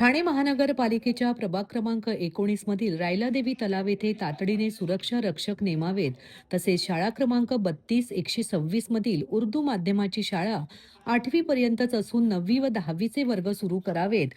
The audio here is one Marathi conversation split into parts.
ठाणे महानगरपालिकेच्या प्रभाग क्रमांक 19 मधील रायलादेवी तलाव येथे तातडीने सुरक्षा रक्षक नेमावेत. तसेच शाळा क्रमांक 32-126 मधील उर्दू माध्यमाची शाळा 8वी पर्यंतच असून 9वी व 10वीचे वर्ग सुरू करावेत.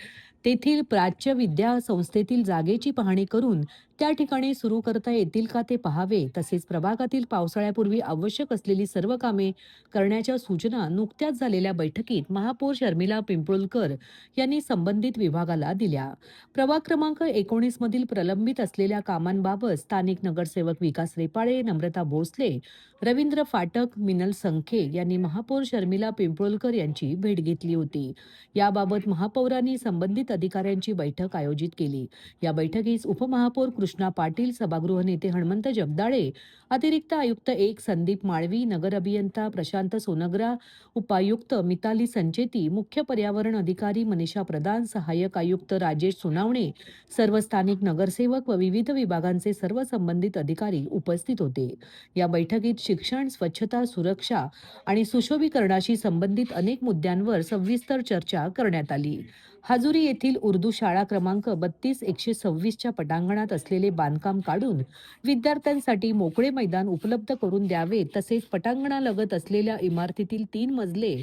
तेथील प्राच्य विद्या संस्थेतील जागेची पाहणी करून त्या ठिकाणी सुरू करता येतील का ते पाहावे. तसेच प्रभागातील पावसाळ्यापूर्वी आवश्यक असलेली सर्व कामे करण्याच्या सूचना नुकत्याच झालेल्या बैठकीत महापौर शर्मिला पिंपळकर यांनी संबंधित विभागाला दिल्या. प्रभाग क्रमांक 19 मधील प्रलंबित असलेल्या कामांबाबत स्थानिक नगरसेवक विकास रेपाळे, नम्रता भोसले, रवींद्र फाटक, मिनल संखे यांनी महापौर शर्मिला पिंपळकर यांची भेट घेतली होती. याबाबत महापौरांनी संबंधित अधिकाऱ्यांची बैठक आयोजित केली. या बैठकीस उपमहापौर कृष्णा पाटील, सभागृह नेते हणमंत जगदाळे, अतिरिक्त आयुक्त 1 संदीप माळवी, नगर अभियंता प्रशांत सोनग्रा, उपायुक्त मिताली संचेती, मुख्य पर्यावरण अधिकारी मनीषा प्रधान, सहाय्यक आयुक्त राजेश सुनावणे, सर्व स्थानिक नगरसेवक व विविध विभागांचे सर्व संबंधित अधिकारी उपस्थित होते. या बैठकीत शिक्षण, स्वच्छता, सुरक्षा आणि सुशोभीकरणाशी संबंधित अनेक मुद्द्यांवर सविस्तर चर्चा करण्यात आली. हाजुरी येथील उर्दू शाळा क्रमांक 32-126च्या पटांगणात असलेले बांधकाम काढून विद्यार्थ्यांसाठी मोकळे मैदान उपलब्ध करून द्यावे. तसेच पटांगणालगत असलेल्या इमारतीतील 3 मजले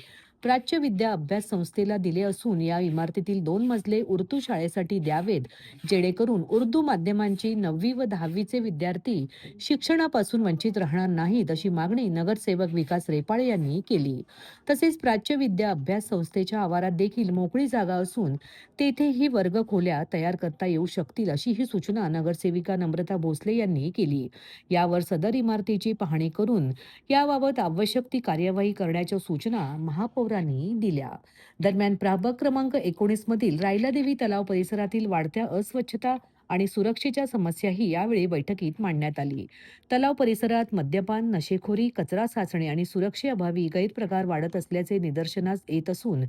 प्राच्य विद्या अभ्यास संस्थेला दिले असून या इमारतीतील 2 मजले उर्दू शाळेसाठी द्यावेत, जेणेकरून उर्दू माध्यमांची 9वी व 10वीचे विद्यार्थी शिक्षणापासून वंचित राहणार नाहीत, अशी मागणी नगरसेवक विकास रेपाळे यांनी केली. तसेच प्राच्य विद्या अभ्यास संस्थेच्या आवारात देखील मोकळी जागा असून तेथेही वर्ग खोल्या तयार करता येऊ शकतील, अशी ही सूचना नगरसेविका नम्रता भोसले यांनी केली. यावर सदर इमारतीची पाहणी करून याबाबत आवश्यक ती कार्यवाही करण्याच्या सूचना महापौरांनी दिल्या. दरम्यान प्रभाग क्रमांक 19 मधील रायलादेवी तलाव परिसरातील वाढत्या अस्वच्छता आणि सुरक्षेच्या समस्याही यावेळी बैठकीत मांडण्यात आली. तलाव परिसरात मद्यपान, नशेखोरी, कचरा साचणे आणि सुरक्षेअभावी गैरप्रकार वाढत असल्याचे निदर्शनास येत असून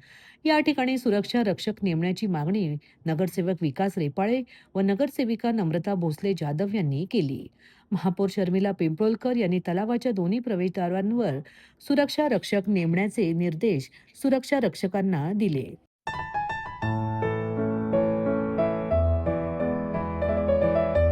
या ठिकाणी सुरक्षा रक्षक नेमण्याची मागणी नगरसेवक विकास रेपाळे व नगरसेविका नम्रता भोसले जाधव यांनी केली. महापौर शर्मिला पिंपळकर यांनी तलावाच्या दोन्ही प्रवेशद्वारांवर सुरक्षा रक्षक नेमण्याचे निर्देश सुरक्षा रक्षकांना दिले.